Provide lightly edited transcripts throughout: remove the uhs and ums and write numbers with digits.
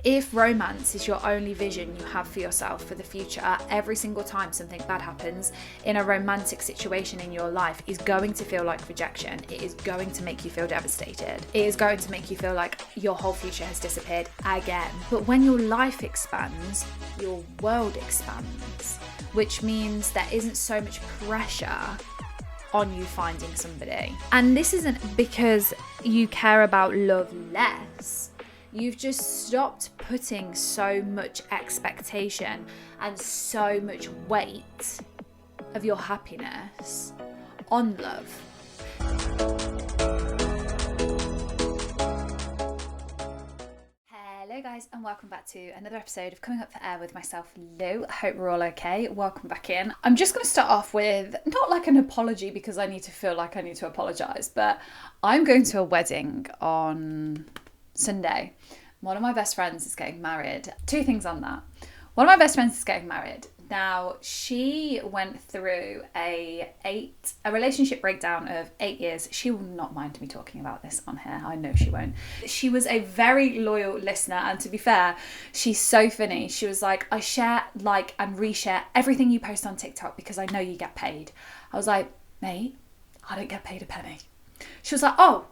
If romance is your only vision you have for yourself for the future, every single time something bad happens in a romantic situation in your life is going to feel like rejection. It is going to make you feel devastated. It is going to make you feel like your whole future has disappeared again. But when your life expands, your world expands, which means there isn't so much pressure on you finding somebody. And this isn't because you care about love less. You've just stopped putting so much expectation and so much weight of your happiness on love. Hello guys, and welcome back to another episode of Coming Up for Air with myself, Lou. I hope we're all okay. Welcome back in. I'm just going to start off with not like an apology because I need to feel like I need to apologise, but I'm going to a wedding on Sunday. One of my best friends is getting married. Two things on that. One of my best friends is getting married. Now, she went through a relationship breakdown of 8 years. She will not mind me talking about this on here. I know she won't. She was a very loyal listener, and to be fair, she's so funny. She was like, I share, like, and reshare everything you post on TikTok because I know you get paid. I was like, mate, I don't get paid a penny. She was like, oh,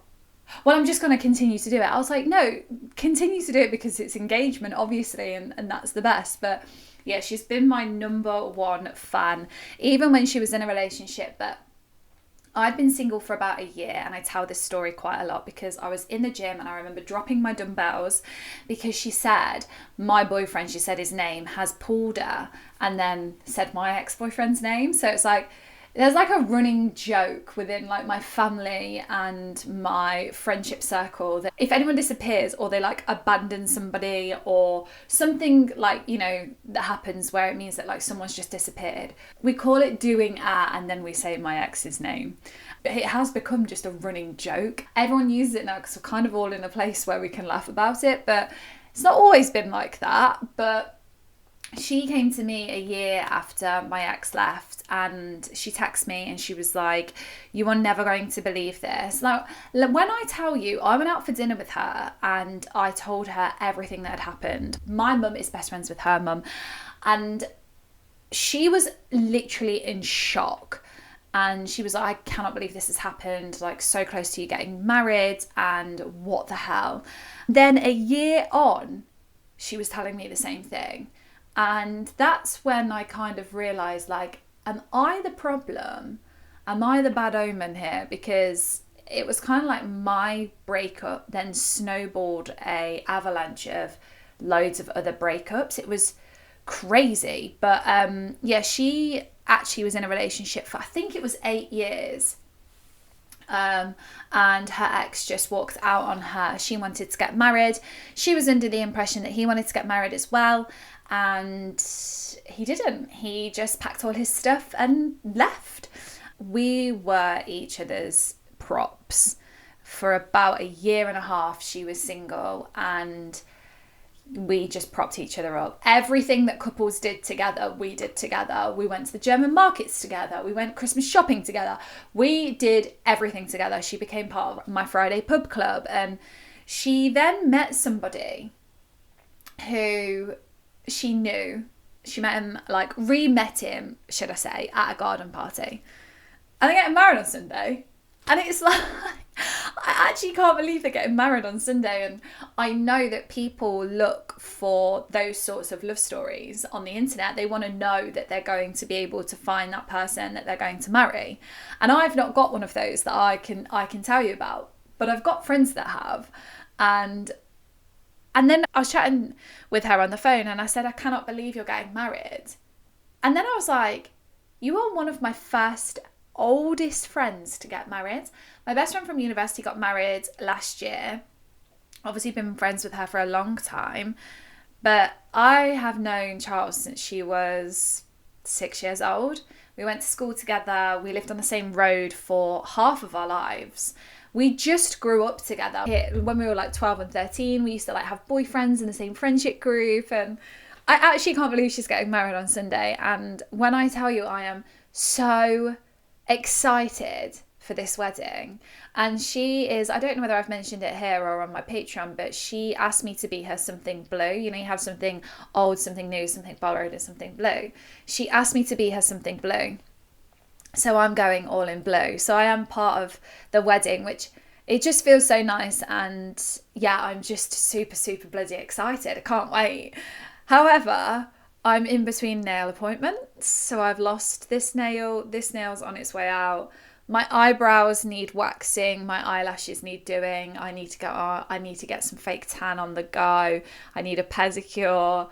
well, I'm just going to continue to do it. I was like, no, continue to do it because it's engagement, obviously, and that's the best. But yeah, she's been my number one fan, even when she was in a relationship. But I'd been single for about a year, and I tell this story quite a lot because I was in the gym and I remember dropping my dumbbells because she said my boyfriend, she said his name, has pulled her, and then said my ex-boyfriend's name. So it's like, there's like a running joke within like my family and my friendship circle that if anyone disappears or they like abandon somebody or something like, you know, that happens where it means that like someone's just disappeared, we call it doing and then we say my ex's name. It has become just a running joke. Everyone uses it now because we're kind of all in a place where we can laugh about it, but it's not always been like that. But she came to me a year after my ex left, and she texted me and she was like, you are never going to believe this. Now, when I tell you, I went out for dinner with her and I told her everything that had happened. My mum is best friends with her mum, and she was literally in shock. And she was like, I cannot believe this has happened, like so close to you getting married, and what the hell. Then a year on, she was telling me the same thing. And that's when I kind of realised, like, am I the problem? Am I the bad omen here? Because it was kind of like my breakup then snowballed a avalanche of loads of other breakups. It was crazy. But yeah, she actually was in a relationship for, I think it was 8 years. And her ex just walked out on her. She wanted to get married. She was under the impression that he wanted to get married as well. And he didn't. He just packed all his stuff and left. We were each other's props. For about a year and a half, she was single, and we just propped each other up. Everything that couples did together, we did together. We went to the German markets together. We went Christmas shopping together. We did everything together. She became part of my Friday pub club. And she then met somebody who she knew. She met him, like re-met him, should I say, at a garden party. And they're getting married on Sunday. And it's like, I actually can't believe they're getting married on Sunday. And I know that people look for those sorts of love stories on the internet. They want to know that they're going to be able to find that person that they're going to marry. And I've not got one of those that I can tell you about. But I've got friends that have. And then I was chatting with her on the phone and I said, I cannot believe you're getting married. And then I was like, you are one of my first oldest friends to get married. My best friend from university got married last year. Obviously been friends with her for a long time. But I have known Charles since she was 6 years old. We went to school together. We lived on the same road for half of our lives. We just grew up together. When we were like 12 and 13, we used to like have boyfriends in the same friendship group. And I actually can't believe she's getting married on Sunday. And when I tell you, I am so excited for this wedding. And she is, I don't know whether I've mentioned it here or on my Patreon, but she asked me to be her something blue. You know, you have something old, something new, something borrowed, and something blue. She asked me to be her something blue. So I'm going all in blue. So I am part of the wedding, which it just feels so nice. And yeah, I'm just super, super bloody excited. I can't wait. However, I'm in between nail appointments. So I've lost this nail. This nail's on its way out. My eyebrows need waxing. My eyelashes need doing. I need to get some fake tan on the go. I need a pedicure.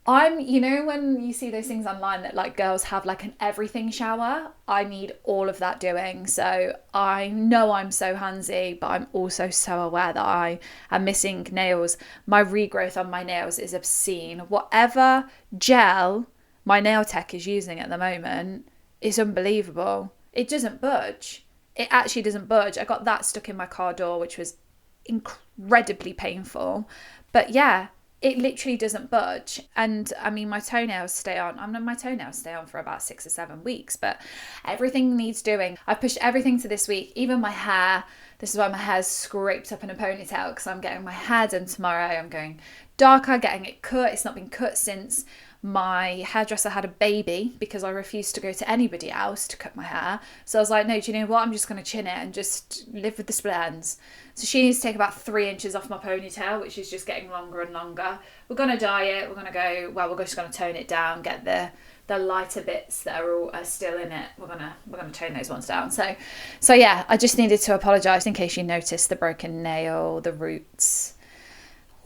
You know, when you see those things online that like girls have like an everything shower, I need all of that doing. So I know I'm so handsy, but I'm also so aware that I am missing nails. My regrowth on my nails is obscene. Whatever gel my nail tech is using at the moment is unbelievable. It doesn't budge. It actually doesn't budge. I got that stuck in my car door, which was incredibly painful. But yeah, it literally doesn't budge. And I mean, my toenails stay on. My toenails stay on for about 6 or 7 weeks, but everything needs doing. I've pushed everything to this week, even my hair. This is why my hair's scraped up in a ponytail, because I'm getting my hair done tomorrow. I'm going darker, getting it cut. It's not been cut since my hairdresser had a baby, because I refused to go to anybody else to cut my hair. So I was like, no, do you know what? I'm just going to chin it and just live with the split ends. So she needs to take about 3 inches off my ponytail, which is just getting longer and longer. We're going to dye it. We're just going to tone it down, get the lighter bits that are still in it. We're going to tone those ones down. So yeah, I just needed to apologise in case you noticed the broken nail, the roots,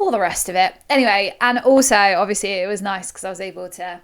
all the rest of it. Anyway, and also obviously it was nice because I was able to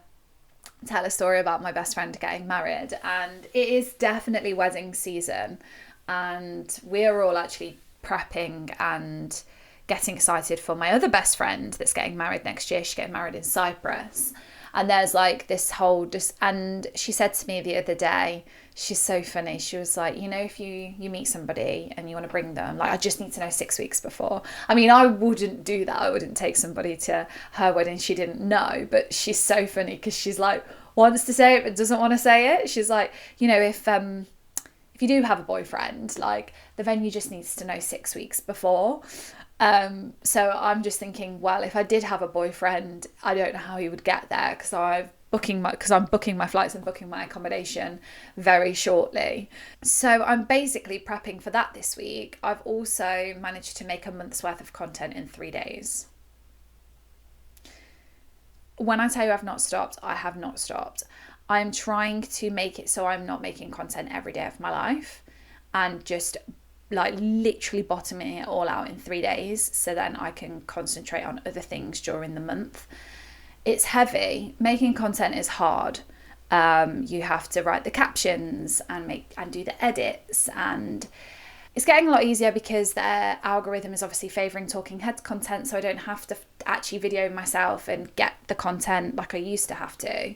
tell a story about my best friend getting married, and it is definitely wedding season, and we're all actually prepping and getting excited for my other best friend that's getting married next year. She's getting married in Cyprus, and there's like this whole and she said to me the other day, she's so funny, she was like, you know, if you meet somebody and you want to bring them, like, I just need to know 6 weeks before. I mean, I wouldn't do that. I wouldn't take somebody to her wedding she didn't know. But she's so funny because she's like, wants to say it but doesn't want to say it. She's like, you know, if you do have a boyfriend, like, the venue just needs to know 6 weeks before. So I'm just thinking, well, if I did have a boyfriend, I don't know how he would get there, because I'm booking my flights and booking my accommodation very shortly. So I'm basically prepping for that this week. I've also managed to make a month's worth of content in 3 days. When I tell you I've not stopped, I have not stopped. I'm trying to make it so I'm not making content every day of my life, and just like literally bottoming it all out in 3 days, so then I can concentrate on other things during the month. It's heavy. Making content is hard. You have to write the captions and do the edits, and it's getting a lot easier because their algorithm is obviously favouring talking heads content, so I don't have to actually video myself and get the content like I used to have to.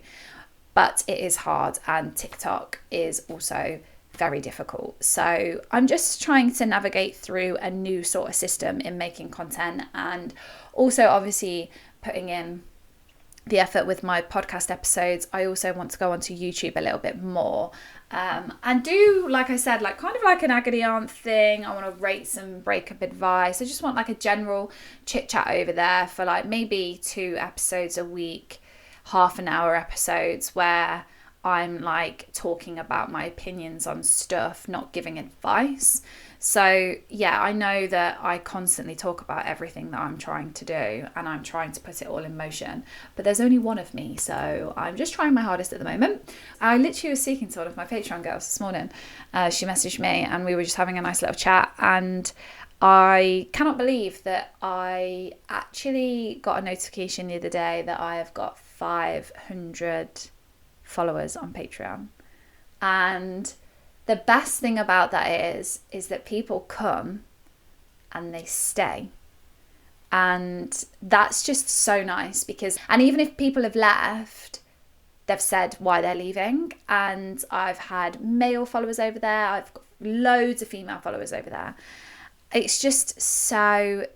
But it is hard, and TikTok is also very difficult. So I'm just trying to navigate through a new sort of system in making content, and also obviously putting in the effort with my podcast episodes. I also want to go onto YouTube a little bit more, and do, like I said, like kind of like an agony aunt thing. I want to rate some breakup advice. I just want like a general chit chat over there for like maybe 2 episodes a week, half-an-hour episodes, where I'm like talking about my opinions on stuff, not giving advice. So yeah, I know that I constantly talk about everything that I'm trying to do, and I'm trying to put it all in motion, but there's only one of me, so I'm just trying my hardest at the moment. I literally was speaking to one of my Patreon girls this morning. She messaged me and we were just having a nice little chat, and I cannot believe that I actually got a notification the other day that I have got 500 followers on Patreon. And the best thing about that is that people come and they stay. And that's just so nice, because, and even if people have left, they've said why they're leaving. And I've had male followers over there. I've got loads of female followers over there. It's just so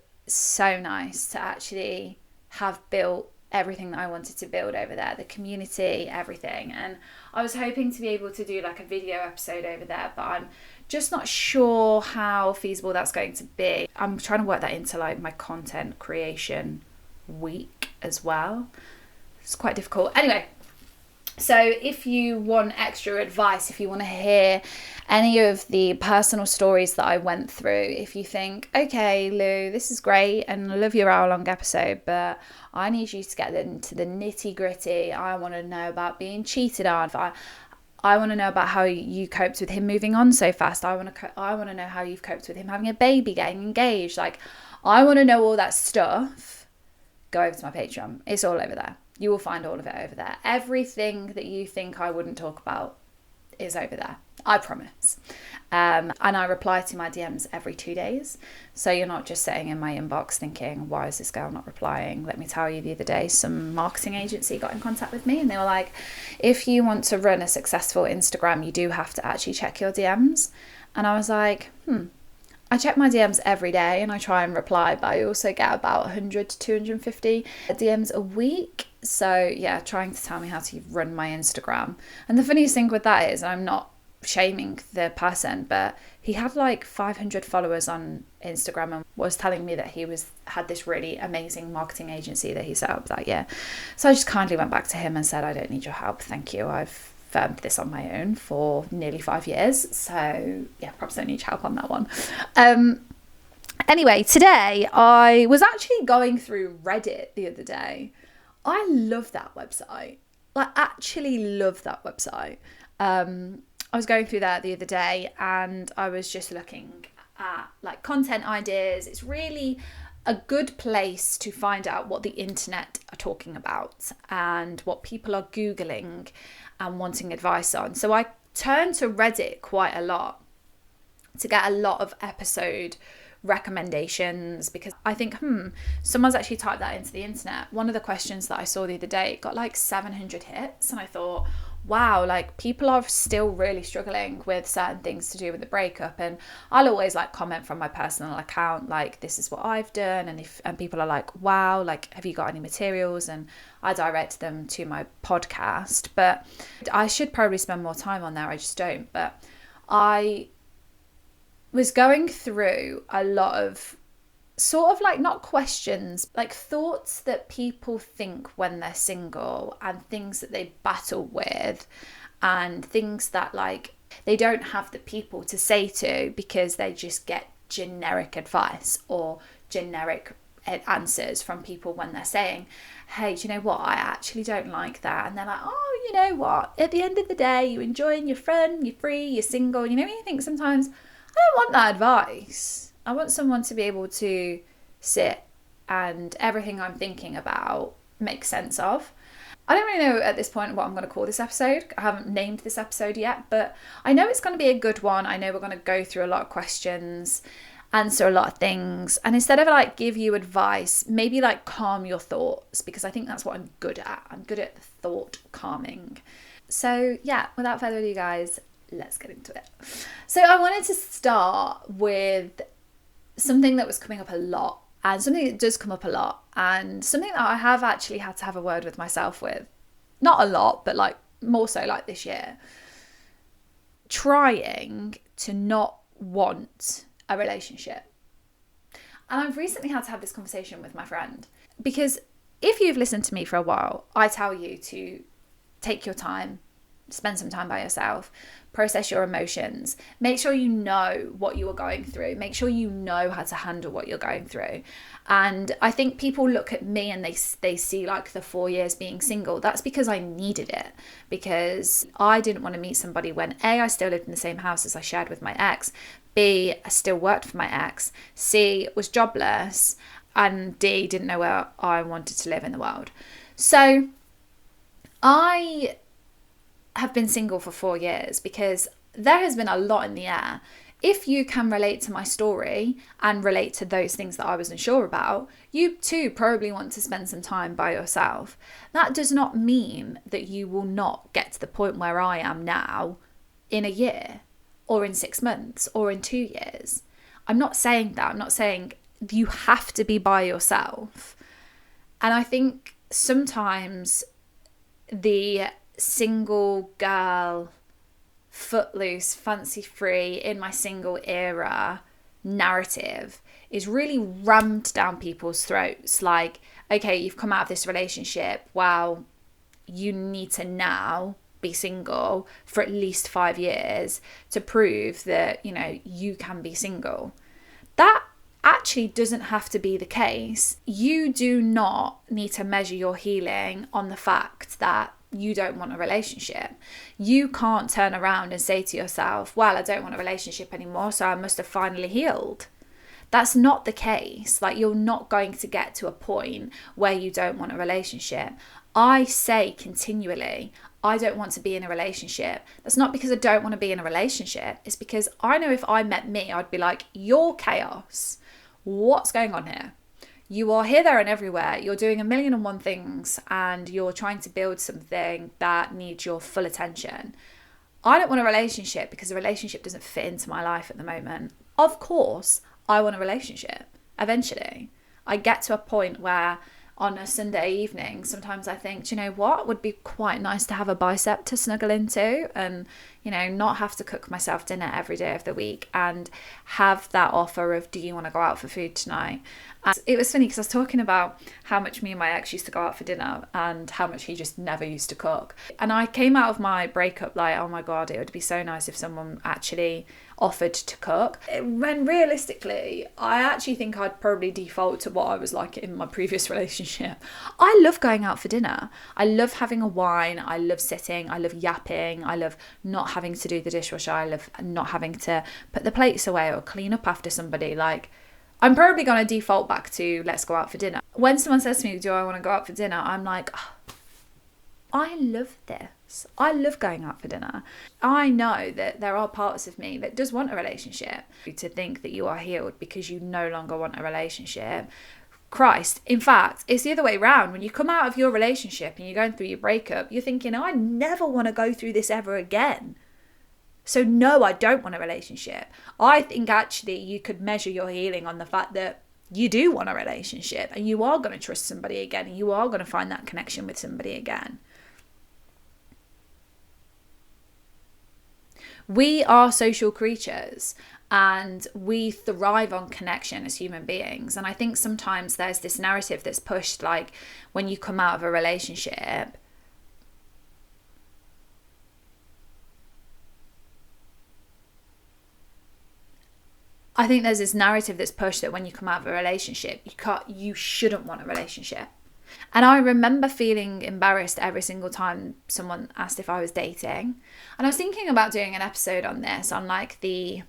nice to actually have built everything that I wanted to build over there, the community, everything. And I was hoping to be able to do like a video episode over there, but I'm just not sure how feasible that's going to be. I'm trying to work that into like my content creation week as well. It's quite difficult. Anyway, so if you want extra advice, if you want to hear any of the personal stories that I went through, if you think, okay, Lou, this is great and I love your hour-long episode, but I need you to get into the nitty-gritty. I want to know about being cheated on. I want to know about how you coped with him moving on so fast. I want to know how you've coped with him having a baby, getting engaged. Like, I want to know all that stuff. Go over to my Patreon. It's all over there. You will find all of it over there. Everything that you think I wouldn't talk about is over there. I promise. And I reply to my DMs every 2 days. So you're not just sitting in my inbox thinking, why is this girl not replying? Let me tell you, the other day, some marketing agency got in contact with me and they were like, if you want to run a successful Instagram, you do have to actually check your DMs. And I was like, I check my DMs every day and I try and reply, but I also get about 100 to 250 DMs a week. So yeah, trying to tell me how to run my Instagram. And the funniest thing with that is, I'm not shaming the person, but he had like 500 followers on Instagram and was telling me that he had this really amazing marketing agency that he set up that year. So I just kindly went back to him and said, I don't need your help, thank you. I've firmed this on my own for nearly 5 years. So yeah, perhaps don't need your help on that one. Anyway, today I was actually going through Reddit the other day. I love that website. I actually love that website. I was going through that the other day and I was just looking at like content ideas. It's really a good place to find out what the internet are talking about and what people are Googling and wanting advice on. So I turn to Reddit quite a lot to get a lot of episode recommendations, because I think, someone's actually typed that into the internet. One of the questions that I saw the other day got like 700 hits, and I thought, wow, like people are still really struggling with certain things to do with the breakup. And I'll always like comment from my personal account, like, this is what I've done, and people are like, wow, like, have you got any materials? And I direct them to my podcast. But I should probably spend more time on there, I just don't. But I was going through a lot of sort of like, not questions, like thoughts that people think when they're single, and things that they battle with, and things that like they don't have the people to say to because they just get generic advice or generic answers from people when they're saying, hey, do you know what, I actually don't like that. And they're like, oh, you know what, at the end of the day, you're enjoying your fun, you're free, you're single. You know, when you think sometimes, I don't want that advice. I want someone to be able to sit and everything I'm thinking about make sense of. I don't really know at this point what I'm going to call this episode. I haven't named this episode yet, but I know it's going to be a good one. I know we're going to go through a lot of questions, answer a lot of things, and instead of like give you advice, maybe like calm your thoughts, because I think that's what I'm good at. I'm good at thought calming. So yeah, without further ado, guys, let's get into it. So I wanted to start with something that was coming up a lot, and something that does come up a lot, and something that I have actually had to have a word with myself with. Not a lot, but like more so like this year. Trying to not want a relationship. And I've recently had to have this conversation with my friend, because if you've listened to me for a while, I tell you to take your time, spend some time by yourself, process your emotions, make sure you know what you are going through, make sure you know how to handle what you're going through. And I think people look at me and they see like the 4 years being single. That's because I needed it, because I didn't want to meet somebody when A, I still lived in the same house as I shared with my ex, B, I still worked for my ex, C, was jobless, and D, didn't know where I wanted to live in the world. So I have been single for 4 years because there has been a lot in the air. If you can relate to my story and relate to those things that I was unsure about, you too probably want to spend some time by yourself. That does not mean that you will not get to the point where I am now in a year, or in 6 months, or in 2 years. I'm not saying that. I'm not saying you have to be by yourself. And I think sometimes the single girl, footloose, fancy free, in my single era narrative is really rammed down people's throats. Like, okay, you've come out of this relationship. Well, you need to now be single for at least 5 years to prove that, you can be single. That actually doesn't have to be the case. You do not need to measure your healing on the fact that you don't want a relationship. You can't turn around and say to yourself, well, I don't want a relationship anymore, so I must have finally healed. That's not the case. Like, you're not going to get to a point where you don't want a relationship. I say continually, I don't want to be in a relationship. That's not because I don't want to be in a relationship. It's because I know if I met me, I'd be like, you're chaos. What's going on here? You are here, there, and everywhere. You're doing 1,000,001 things, and you're trying to build something that needs your full attention. I don't want a relationship because a relationship doesn't fit into my life at the moment. Of course, I want a relationship eventually. I get to a point where on a Sunday evening, sometimes I think, do you know what? It would be quite nice to have a bicep to snuggle into and, not have to cook myself dinner every day of the week and have that offer of, do you want to go out for food tonight? And it was funny because I was talking about how much me and my ex used to go out for dinner and how much he just never used to cook. And I came out of my breakup like, oh my God, it would be so nice if someone actually offered to cook. When realistically, I actually think I'd probably default to what I was like in my previous relationship. I love going out for dinner. I love having a wine. I love sitting. I love yapping. I love not having to do the dishwasher. I love not having to put the plates away or clean up after somebody. Like, I'm probably going to default back to let's go out for dinner. When someone says to me, do I want to go out for dinner? I'm like, oh, I love this. I love going out for dinner. I know that there are parts of me that does want a relationship. To think that you are healed because you no longer want a relationship. Christ. In fact, it's the other way around. When you come out of your relationship and you're going through your breakup, you're thinking, oh, I never want to go through this ever again. So no, I don't want a relationship. I think actually you could measure your healing on the fact that you do want a relationship and you are going to trust somebody again and you are going to find that connection with somebody again. We are social creatures and we thrive on connection as human beings. And I think sometimes there's this narrative that's pushed, like when you come out of a relationship, I think there's this narrative that's pushed that when you come out of a relationship, you shouldn't want a relationship. And I remember feeling embarrassed every single time someone asked if I was dating. And I was thinking about doing an episode on this, on like the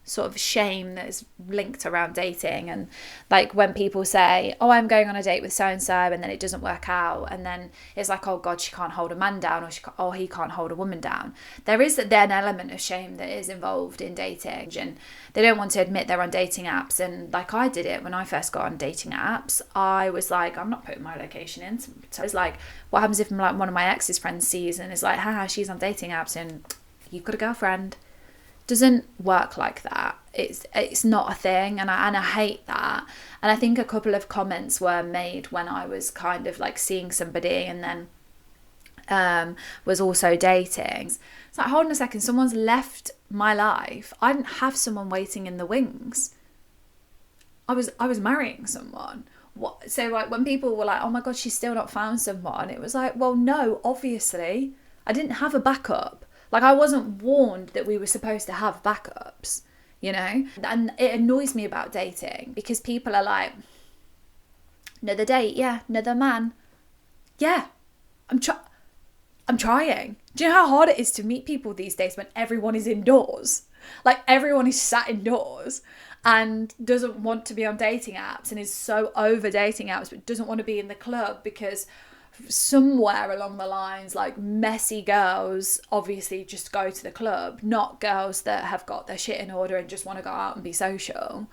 sort of shame that is linked around dating, and like when people say, oh, I'm going on a date with so-and-so, and then it doesn't work out, and then it's like, oh God, she can't hold a man down, or he can't hold a woman down. There is then an element of shame that is involved in dating, and they don't want to admit they're on dating apps. And like I did it when I first got on dating apps, I was like, I'm not putting my location in. So it's like, what happens if like one of my ex's friends sees and is like, haha, she's on dating apps and you've got a girlfriend? Doesn't work like that. It's not a thing, and I hate that. And I think a couple of comments were made when I was kind of like seeing somebody and then was also dating. It's like, hold on a second, someone's left my life. I didn't have someone waiting in the wings. I was marrying someone. What? So like when people were like, oh my God, she's still not found someone, it was like, well, no, obviously I didn't have a backup. Like, I wasn't warned that we were supposed to have backups, And it annoys me about dating because people are like, another date, yeah, another man. Yeah, I'm trying. Do you know how hard it is to meet people these days when everyone is indoors? Like, everyone is sat indoors and doesn't want to be on dating apps and is so over dating apps but doesn't want to be in the club because somewhere along the lines, like, messy girls obviously just go to the club, not girls that have got their shit in order and just want to go out and be social.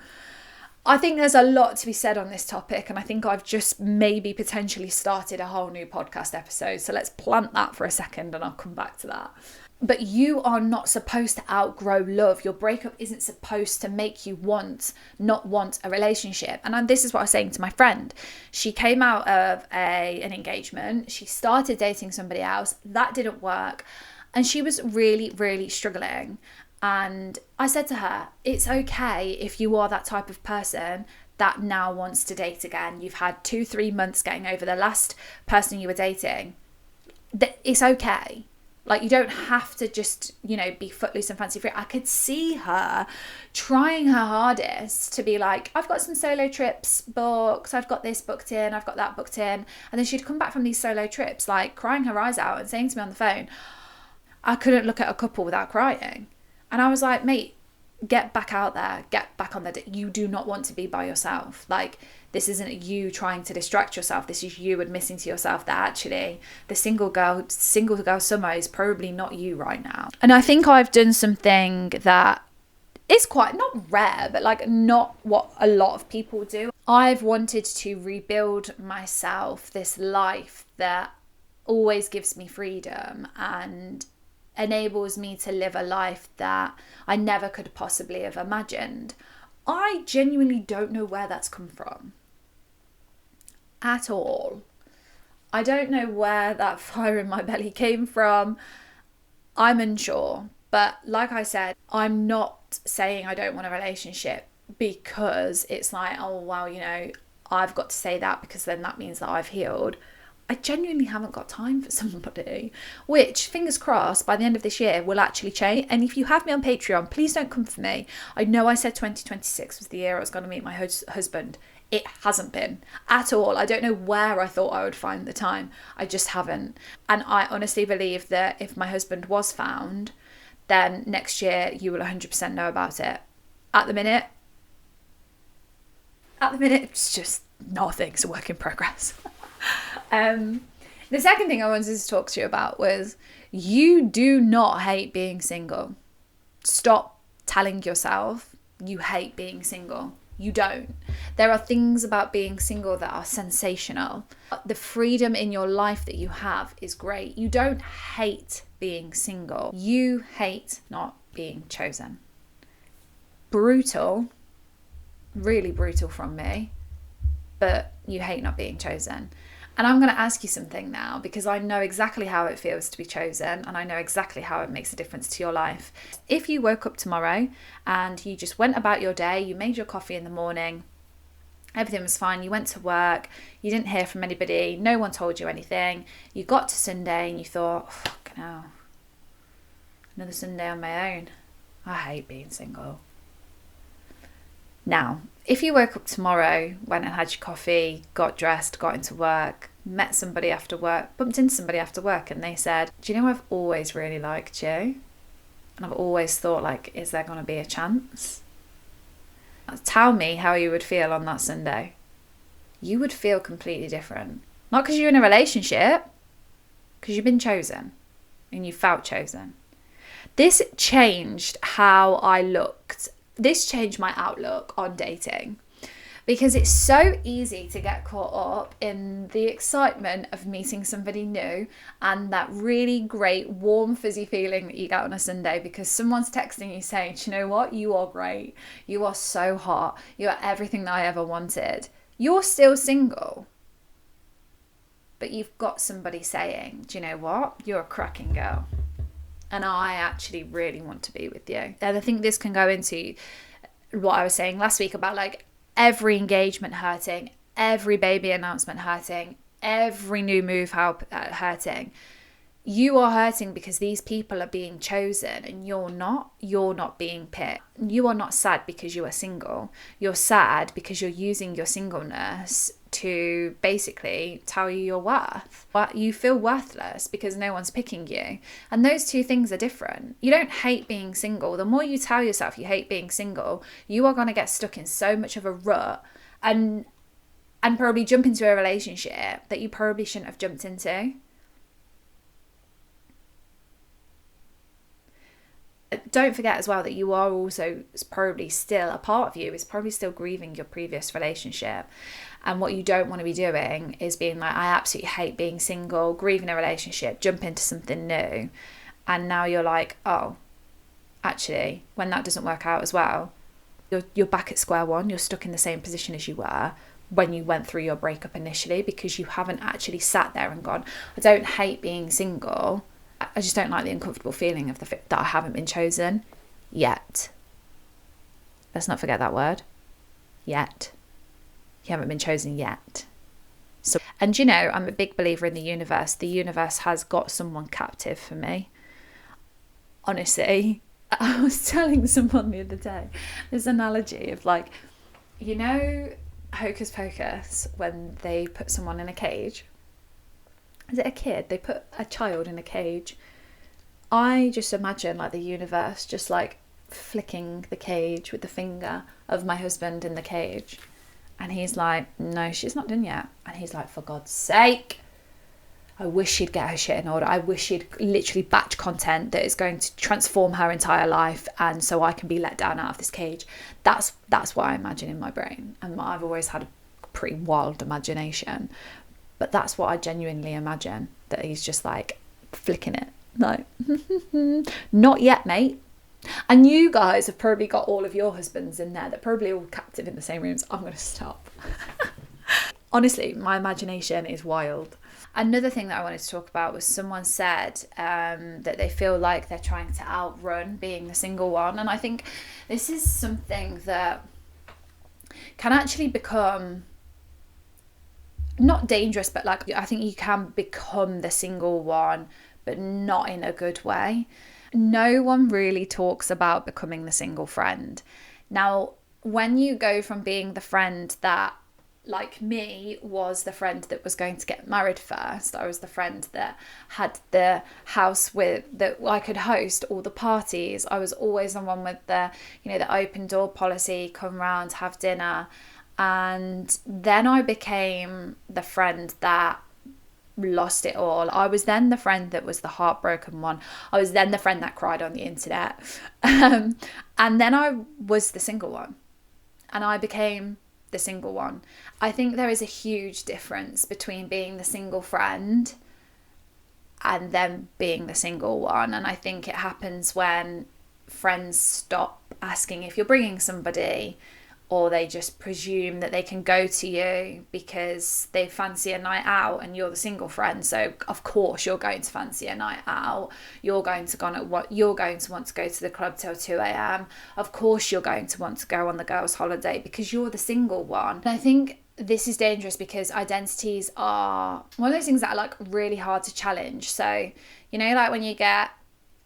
I think there's a lot to be said on this topic, and I think I've just maybe potentially started a whole new podcast episode, so let's plant that for a second and I'll come back to that. But you are not supposed to outgrow love. Your breakup isn't supposed to make you not want a relationship. And this is what I was saying to my friend. She came out of an engagement. She started dating somebody else. That didn't work. And she was really, really struggling. And I said to her, it's okay if you are that type of person that now wants to date again. You've had 2-3 months getting over the last person you were dating. It's okay. Like, you don't have to just, be footloose and fancy free. I could see her trying her hardest to be like, I've got some solo trips booked. I've got this booked in. I've got that booked in. And then she'd come back from these solo trips, like crying her eyes out and saying to me on the phone, I couldn't look at a couple without crying. And I was like, mate, get back out there. Get back on the you do not want to be by yourself. Like, this isn't you trying to distract yourself. This is you admitting to yourself that actually the single girl summer is probably not you right now. And I think I've done something that is quite not rare, but like not what a lot of people do. I've wanted to rebuild myself this life that always gives me freedom and enables me to live a life that I never could possibly have imagined. I genuinely don't know where that's come from at all. I don't know where that fire in my belly came from. I'm unsure. But like I said, I'm not saying I don't want a relationship because it's like, oh, well, I've got to say that because then that means that I've healed. I genuinely haven't got time for somebody, which, fingers crossed, by the end of this year will actually change. And if you have me on Patreon, please don't come for me. I know I said 2026 was the year I was going to meet my husband. It hasn't been at all. I don't know where I thought I would find the time. I just haven't. And I honestly believe that if my husband was found, then next year you will 100% know about it. At the minute, it's just nothing. It's a work in progress. The second thing I wanted to talk to you about was you do not hate being single. Stop telling yourself you hate being single. You don't. There are things about being single that are sensational. The freedom in your life that you have is great. You don't hate being single. You hate not being chosen. Brutal. Really brutal from me. But you hate not being chosen. And I'm going to ask you something now because I know exactly how it feels to be chosen and I know exactly how it makes a difference to your life. If you woke up tomorrow and you just went about your day, you made your coffee in the morning, everything was fine, you went to work, you didn't hear from anybody, no one told you anything, you got to Sunday and you thought, oh, fucking hell, another Sunday on my own. I hate being single. Now, if you woke up tomorrow, went and had your coffee, got dressed, got into work, met somebody after work, bumped into somebody after work and they said, do you know, I've always really liked you and I've always thought, like, is there going to be a chance? Tell me how you would feel on that Sunday. You would feel completely different. Not because you're in a relationship, because you've been chosen and you felt chosen. This changed how I looked. This changed my outlook on dating because it's so easy to get caught up in the excitement of meeting somebody new and that really great warm fuzzy feeling that you get on a Sunday because someone's texting you saying, do you know what, you are great, you are so hot, you are everything that I ever wanted. You're still single, but you've got somebody saying, do you know what, you're a cracking girl. And I actually really want to be with you. And I think this can go into what I was saying last week about like every engagement hurting, every baby announcement hurting, every new move hurting. You are hurting because these people are being chosen and you're not being picked. You are not sad because you are single. You're sad because you're using your singleness to basically tell you your worth. But you feel worthless because no one's picking you. And those two things are different. You don't hate being single. The more you tell yourself you hate being single, you are going to get stuck in so much of a rut and probably jump into a relationship that you probably shouldn't have jumped into. Don't forget as well that you are also probably still, a part of you is probably still grieving your previous relationship. And what you don't want to be doing is being like, I absolutely hate being single, grieving a relationship, jump into something new. And now you're like, oh, actually, when that doesn't work out as well, you're back at square one. You're stuck in the same position as you were when you went through your breakup initially, because you haven't actually sat there and gone, I don't hate being single. I just don't like the uncomfortable feeling of that I haven't been chosen yet. Let's not forget that word. Yet. You haven't been chosen yet. So, and you know, I'm a big believer in the universe. The universe has got someone captive for me. Honestly, I was telling someone the other day this analogy of like, you know, Hocus Pocus, when they put someone in a cage. Is it a kid? They put a child in a cage. I just imagine like the universe just like flicking the cage with the finger of my husband in the cage. And he's like, no, she's not done yet. And he's like, for God's sake, I wish she'd get her shit in order. I wish she'd literally batch content that is going to transform her entire life, and so I can be let down out of this cage. That's what I imagine in my brain. And I've always had a pretty wild imagination. But that's what I genuinely imagine, that he's just like flicking it. Like, not yet, mate. And you guys have probably got all of your husbands in there. They're probably all captive in the same rooms. I'm going to stop. Honestly, my imagination is wild. Another thing that I wanted to talk about was someone said that they feel like they're trying to outrun being the single one. And I think this is something that can actually become not dangerous, but like I think you can become the single one, but not in a good way. No one really talks about becoming the single friend. Now, when you go from being the friend that, like me, was the friend that was going to get married first. I was the friend that had the house that I could host all the parties. I was always the one with the, you know, the open door policy, come round, have dinner. And then I became the friend that lost it all. I was then the friend that was the heartbroken one. I was then the friend that cried on the internet. And then I was the single one. And I became the single one. I think there is a huge difference between being the single friend and then being the single one. And I think it happens when friends stop asking if you're bringing somebody, or they just presume that they can go to you because they fancy a night out and you're the single friend. So of course you're going to fancy a night out. You're going to want to go to the club till 2 a.m. Of course you're going to want to go on the girls' holiday because you're the single one. And I think this is dangerous because identities are one of those things that are like really hard to challenge. So, you know, like when you get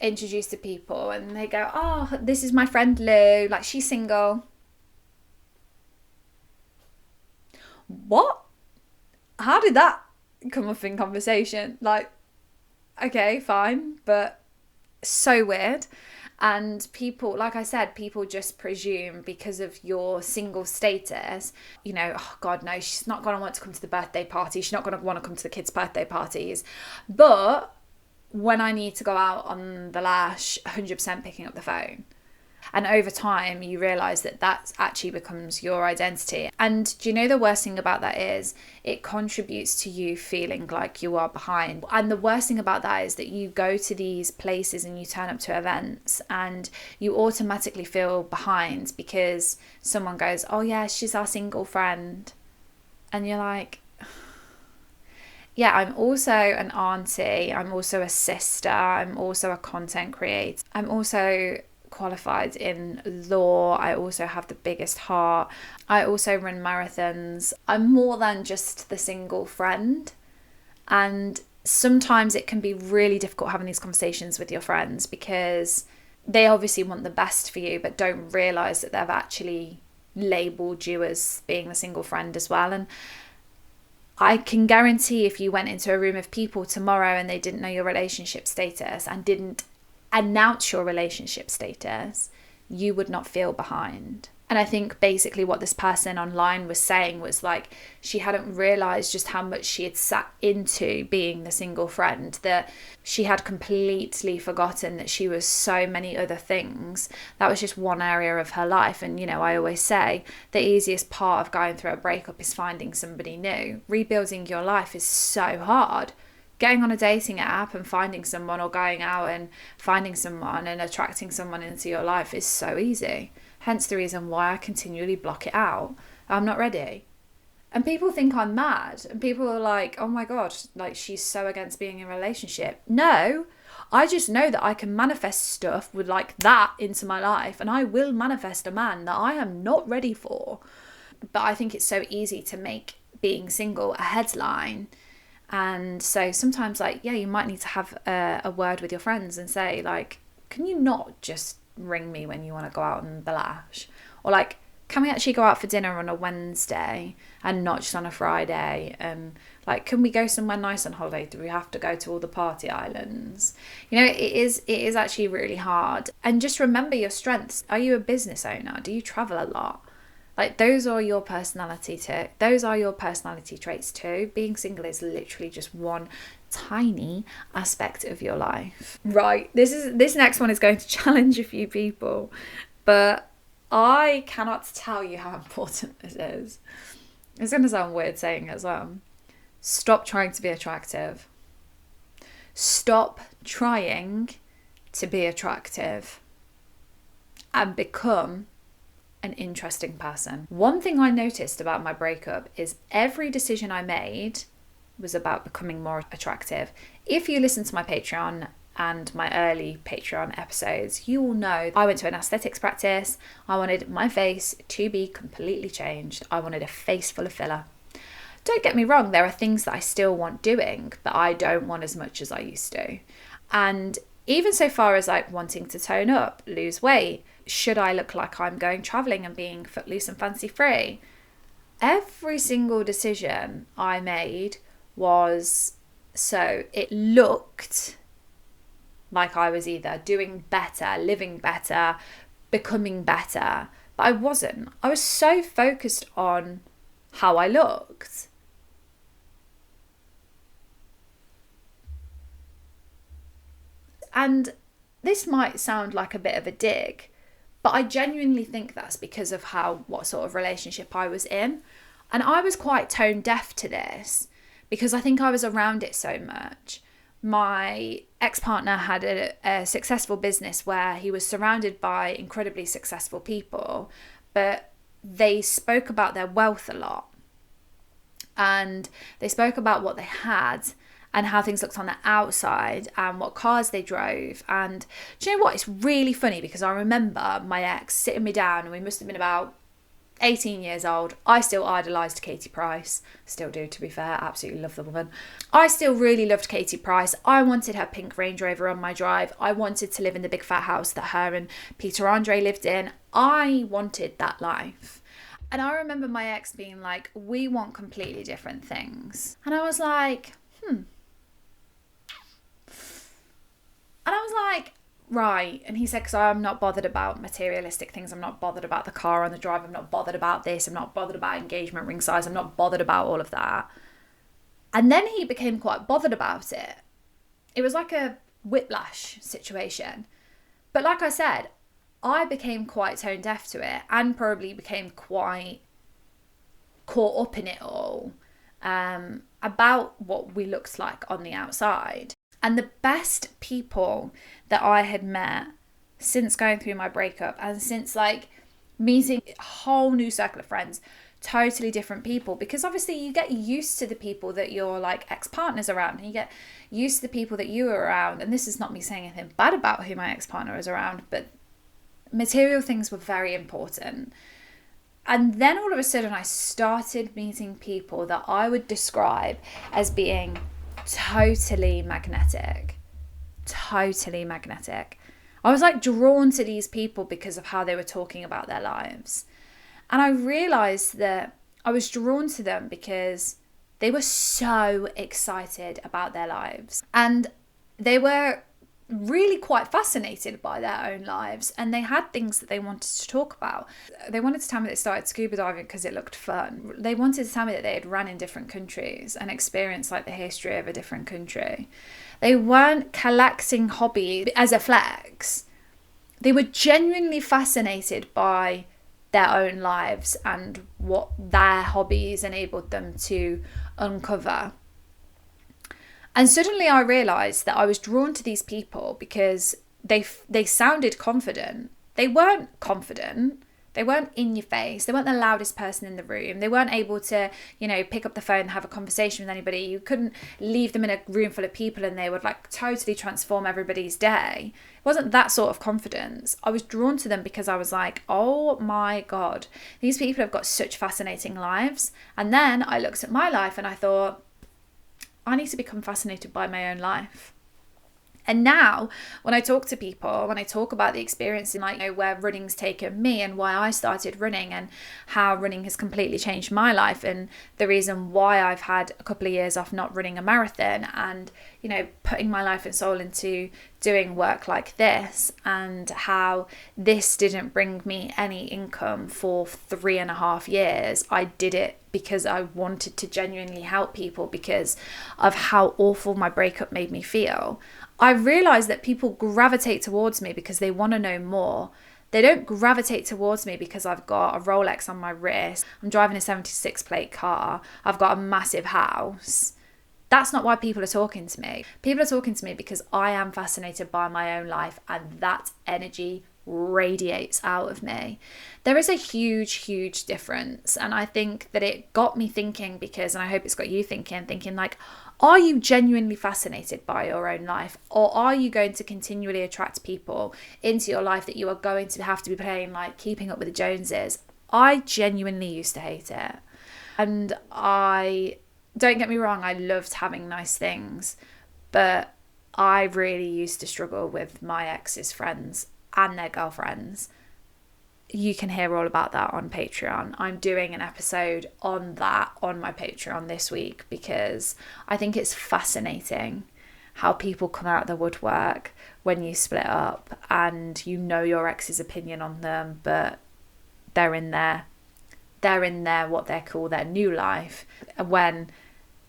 introduced to people and they go, oh, this is my friend Lou, like she's single. What? How did that come up in conversation? Like, okay, fine, but so weird. And people, like I said, people just presume because of your single status, you know, oh God, no, she's not going to want to come to the birthday party. She's not going to want to come to the kids' birthday parties. But when I need to go out on the lash, 100% picking up the phone. And over time, you realise that actually becomes your identity. And do you know the worst thing about that is it contributes to you feeling like you are behind. And the worst thing about that is that you go to these places and you turn up to events and you automatically feel behind because someone goes, oh yeah, she's our single friend. And you're like, yeah, I'm also an auntie. I'm also a sister. I'm also a content creator. I'm also qualified in law. I also have the biggest heart. I also run marathons. I'm more than just the single friend. And sometimes it can be really difficult having these conversations with your friends because they obviously want the best for you but don't realise that they've actually labelled you as being the single friend as well. And I can guarantee if you went into a room of people tomorrow and they didn't know your relationship status and didn't announce your relationship status, you would not feel behind. And I think basically what this person online was saying was like she hadn't realised just how much she had sat into being the single friend, that she had completely forgotten that she was so many other things. That was just one area of her life. And, you know, I always say the easiest part of going through a breakup is finding somebody new. Rebuilding your life is so hard. Getting on a dating app and finding someone, or going out and finding someone and attracting someone into your life is so easy. Hence the reason why I continually block it out. I'm not ready. And people think I'm mad. And people are like, oh my God, like she's so against being in a relationship. No, I just know that I can manifest stuff with like that into my life. And I will manifest a man that I am not ready for. But I think it's so easy to make being single a headline. And so sometimes, like, yeah, you might need to have a word with your friends and say, like, can you not just ring me when you want to go out and belash? Or like, can we actually go out for dinner on a Wednesday and not just on a Friday? And like, can we go somewhere nice on holiday? Do we have to go to all the party islands? You know, it is actually really hard. And just remember your strengths. Are you a business owner? Do you travel a lot? Like, those are your personality too. Those are your personality traits too. Being single is literally just one tiny aspect of your life. Right. This next one is going to challenge a few people, but I cannot tell you how important this is. It's going to sound weird saying it as well. Stop trying to be attractive. Stop trying to be attractive and become an interesting person. One thing I noticed about my breakup is every decision I made was about becoming more attractive. If you listen to my Patreon and my early Patreon episodes, you will know I went to an aesthetics practice. I wanted my face to be completely changed. I wanted a face full of filler. Don't get me wrong, there are things that I still want doing, but I don't want as much as I used to. And even so far as like wanting to tone up, lose weight, should I look like I'm going travelling and being footloose and fancy free? Every single decision I made was so it looked like I was either doing better, living better, becoming better, but I wasn't. I was so focused on how I looked. And this might sound like a bit of a dig, but I genuinely think that's because of what sort of relationship I was in. And I was quite tone deaf to this because I think I was around it so much. My ex-partner had a successful business where he was surrounded by incredibly successful people, but they spoke about their wealth a lot. And they spoke about what they had and how things looked on the outside and what cars they drove. And do you know what? It's really funny because I remember my ex sitting me down, and we must have been about 18 years old. I still idolised Katie Price. Still do, to be fair. Absolutely love the woman. I still really loved Katie Price. I wanted her pink Range Rover on my drive. I wanted to live in the big fat house that her and Peter Andre lived in. I wanted that life. And I remember my ex being like, we want completely different things. And I was like, And I was like, right. And he said, because I'm not bothered about materialistic things. I'm not bothered about the car on the drive. I'm not bothered about this. I'm not bothered about engagement ring size. I'm not bothered about all of that. And then he became quite bothered about it. It was like a whiplash situation. But like I said, I became quite tone deaf to it and probably became quite caught up in it all about what we looked like on the outside. And the best people that I had met since going through my breakup and since like meeting a whole new circle of friends, totally different people, because obviously you get used to the people that your like ex-partner's around, and you get used to the people that you were around. And this is not me saying anything bad about who my ex-partner was around, but material things were very important. And then all of a sudden I started meeting people that I would describe as being totally magnetic. I was like drawn to these people because of how they were talking about their lives. And I realized that I was drawn to them because they were so excited about their lives. And they were really quite fascinated by their own lives, and they had things that they wanted to talk about. They wanted to tell me they started scuba diving because it looked fun. They wanted to tell me that they had run in different countries and experienced like the history of a different country. They weren't collecting hobbies as a flex. They were genuinely fascinated by their own lives and what their hobbies enabled them to uncover. And suddenly I realised that I was drawn to these people because they sounded confident. They weren't confident. They weren't in your face. They weren't the loudest person in the room. They weren't able to, pick up the phone and have a conversation with anybody. You couldn't leave them in a room full of people and they would like totally transform everybody's day. It wasn't that sort of confidence. I was drawn to them because I was like, oh my God, these people have got such fascinating lives. And then I looked at my life and I thought, I need to become fascinated by my own life. And now when I talk to people, when I talk about the experience in where running's taken me and why I started running and how running has completely changed my life and the reason why I've had a couple of years off not running a marathon and, putting my life and soul into doing work like this and how this didn't bring me any income for 3.5 years. I did it because I wanted to genuinely help people because of how awful my breakup made me feel. I realised that people gravitate towards me because they want to know more. They don't gravitate towards me because I've got a Rolex on my wrist, I'm driving a 76 plate car, I've got a massive house. That's not why people are talking to me. People are talking to me because I am fascinated by my own life and that energy radiates out of me. There is a huge, huge difference. And I think that it got me thinking because, and I hope it's got you thinking like, are you genuinely fascinated by your own life? Or are you going to continually attract people into your life that you are going to have to be playing like keeping up with the Joneses? I genuinely used to hate it. And don't get me wrong, I loved having nice things. But I really used to struggle with my ex's friends and their girlfriends. You can hear all about that on Patreon. I'm doing an episode on that on my Patreon this week because I think it's fascinating how people come out of the woodwork when you split up and your ex's opinion on them, but they're in their what they call their new life, when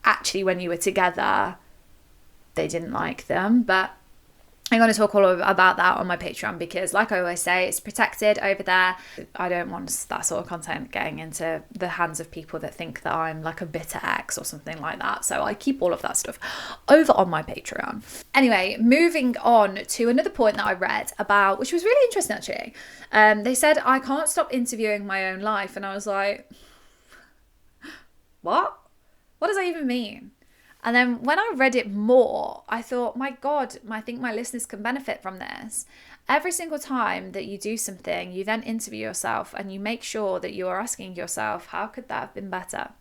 actually when you were together they didn't like them. But I'm going to talk all about that on my Patreon because, like I always say, it's protected over there. I don't want that sort of content getting into the hands of people that think that I'm like a bitter ex or something like that. So I keep all of that stuff over on my Patreon. Anyway, moving on to another point that I read about, which was really interesting actually. They said, I can't stop interviewing my own life. And I was like, what? What does that even mean? And then when I read it more, I thought, my God, I think my listeners can benefit from this. Every single time that you do something, you then interview yourself and you make sure that you are asking yourself, how could that have been better?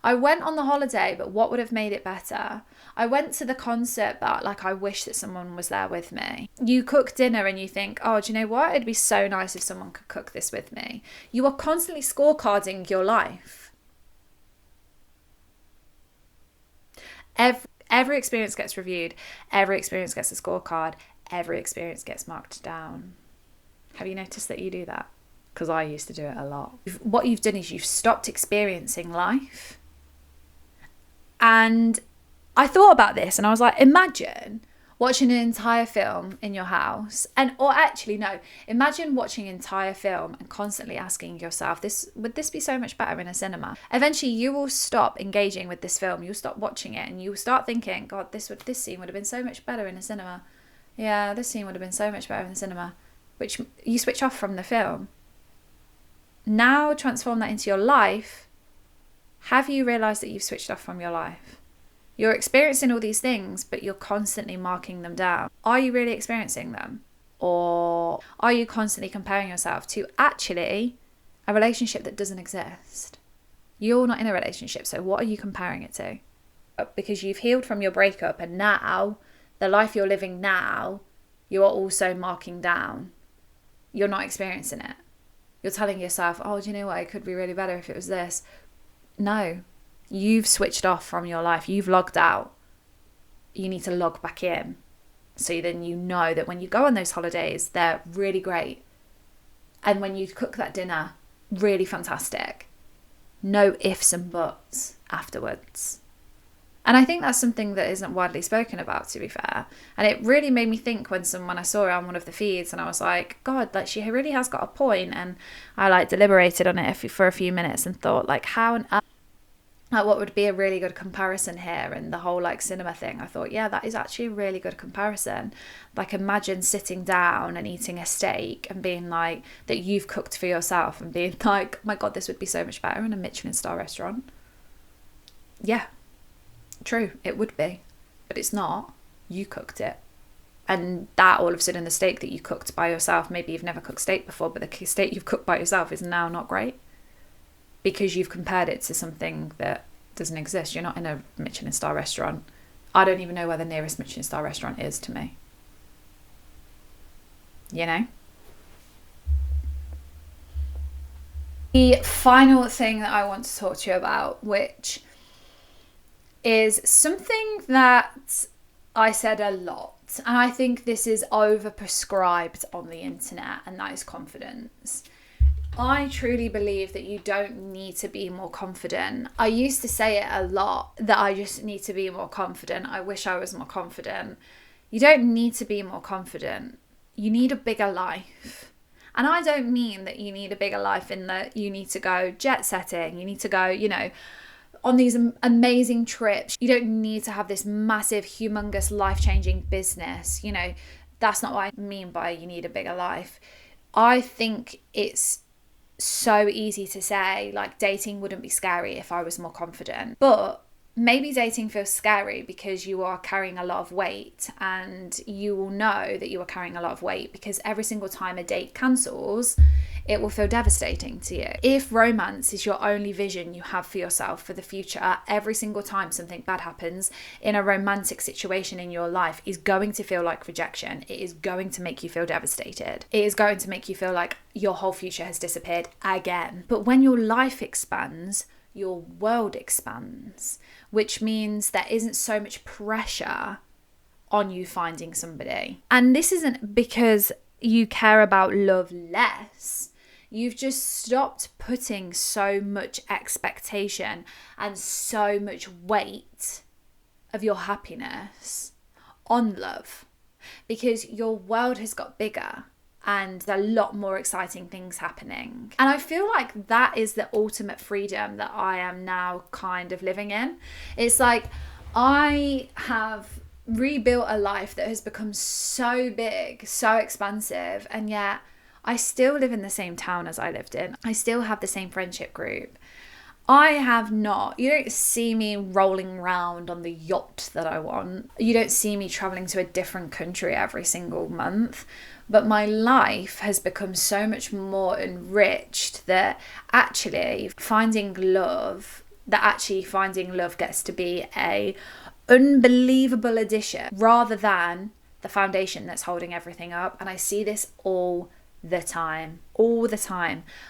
I went on the holiday, but what would have made it better? I went to the concert, but I wish that someone was there with me. You cook dinner and you think, oh, do you know what? It'd be so nice if someone could cook this with me. You are constantly scorecarding your life. Every experience gets reviewed. Every experience gets a scorecard. Every experience gets marked down. Have you noticed that you do that? Because I used to do it a lot. What you've done is you've stopped experiencing life. And I thought about this and I was like, imagine watching an entire film in your house imagine watching an entire film and constantly asking yourself, would this be so much better in a cinema? Eventually you will stop engaging with this film, you'll stop watching it and you'll start thinking, God, this scene would have been so much better in a cinema. Yeah, this scene would have been so much better in the cinema. Which you switch off from the film. Now transform that into your life. Have you realised that you've switched off from your life? You're experiencing all these things, but you're constantly marking them down. Are you really experiencing them? Or are you constantly comparing yourself to actually a relationship that doesn't exist? You're not in a relationship, so what are you comparing it to? Because you've healed from your breakup and now, the life you're living now, you are also marking down. You're not experiencing it. You're telling yourself, oh, do you know what? It could be really better if it was this. No. You've switched off from your life. You've logged out. You need to log back in. So then you know that when you go on those holidays, they're really great. And when you cook that dinner, really fantastic. No ifs and buts afterwards. And I think that's something that isn't widely spoken about, to be fair. And it really made me think when I saw her on one of the feeds and I was like, God, she really has got a point. And I deliberated on it for a few minutes and thought, how on earth Like, what would be a really good comparison here? And the whole like cinema thing, I thought, yeah, that is actually a really good comparison. Like, imagine sitting down and eating a steak and being like, that you've cooked for yourself, and being like, oh my God, this would be so much better in a Michelin star restaurant. Yeah, true, it would be. But it's not. You cooked it. And that all of a sudden, the steak that you cooked by yourself, maybe you've never cooked steak before, but the steak you've cooked by yourself is now not great. Because you've compared it to something that doesn't exist. You're not in a Michelin star restaurant. I don't even know where the nearest Michelin star restaurant is to me. You know? The final thing that I want to talk to you about, which is something that I said a lot, and I think this is overprescribed on the internet, and that is confidence. I truly believe that you don't need to be more confident. I used to say it a lot, that I just need to be more confident. I wish I was more confident. You don't need to be more confident. You need a bigger life. And I don't mean that you need a bigger life in that you need to go jet setting. You need to go, you know, on these amazing trips. You don't need to have this massive, humongous, life-changing business. You know, that's not what I mean by you need a bigger life. I think it's so easy to say, like, dating wouldn't be scary if I was more confident. But maybe dating feels scary because you are carrying a lot of weight, and you will know that you are carrying a lot of weight because every single time a date cancels, it will feel devastating to you. If romance is your only vision you have for yourself for the future, every single time something bad happens in a romantic situation in your life is going to feel like rejection. It is going to make you feel devastated. It is going to make you feel like your whole future has disappeared again. But when your life expands, your world expands, which means there isn't so much pressure on you finding somebody. And this isn't because you care about love less. You've just stopped putting so much expectation and so much weight of your happiness on love, because your world has got bigger and there are a lot more exciting things happening. And I feel like that is the ultimate freedom that I am now kind of living in. It's like I have rebuilt a life that has become so big, so expansive, and yet I still live in the same town as I lived in. I still have the same friendship group. You don't see me rolling around on the yacht that I want. You don't see me traveling to a different country every single month. But my life has become so much more enriched that actually finding love gets to be a unbelievable addition rather than the foundation that's holding everything up. And I see this all the time.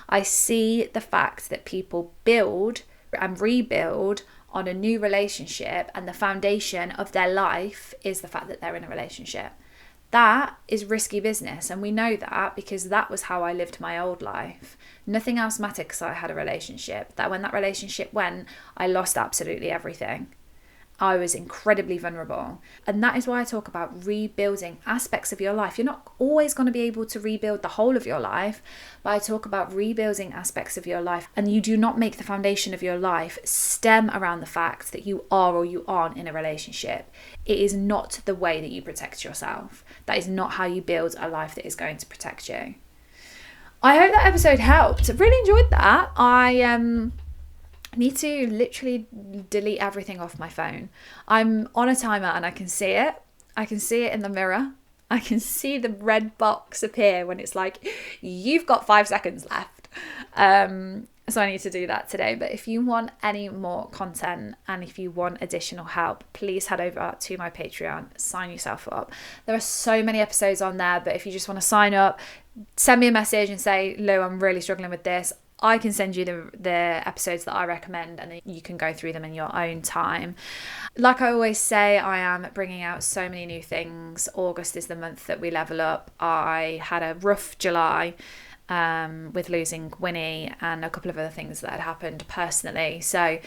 I see the fact that people build and rebuild on a new relationship, and the foundation of their life is the fact that they're in a relationship. That is risky business, and we know that because that was how I lived my old life. Nothing else mattered because I had a relationship. That when that relationship went, I lost absolutely everything. I was incredibly vulnerable. And that is why I talk about rebuilding aspects of your life. You're not always going to be able to rebuild the whole of your life, but I talk about rebuilding aspects of your life. And you do not make the foundation of your life stem around the fact that you are or you aren't in a relationship. It is not the way that you protect yourself. That is not how you build a life that is going to protect you. I hope that episode helped. Really enjoyed that. I need to literally delete everything off my phone. I'm on a timer and I can see it. I can see it in the mirror. I can see the red box appear when it's like, you've got 5 seconds left. So I need to do that today. But if you want any more content and if you want additional help, please head over to my Patreon, sign yourself up. There are so many episodes on there, but if you just want to sign up, send me a message and say, Lou, I'm really struggling with this. I can send you the episodes that I recommend, and then you can go through them in your own time. Like I always say, I am bringing out so many new things. August is the month that we level up. I had a rough July with losing Winnie and a couple of other things that had happened personally. So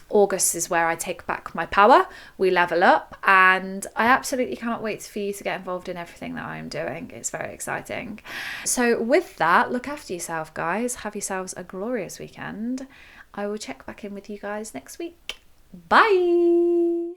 August is where I take back my power. We level up, and I absolutely cannot wait for you to get involved in everything that I'm doing. It's very exciting. So with that, look after yourself, guys. Have yourselves a glorious weekend. I will check back in with you guys next week. Bye.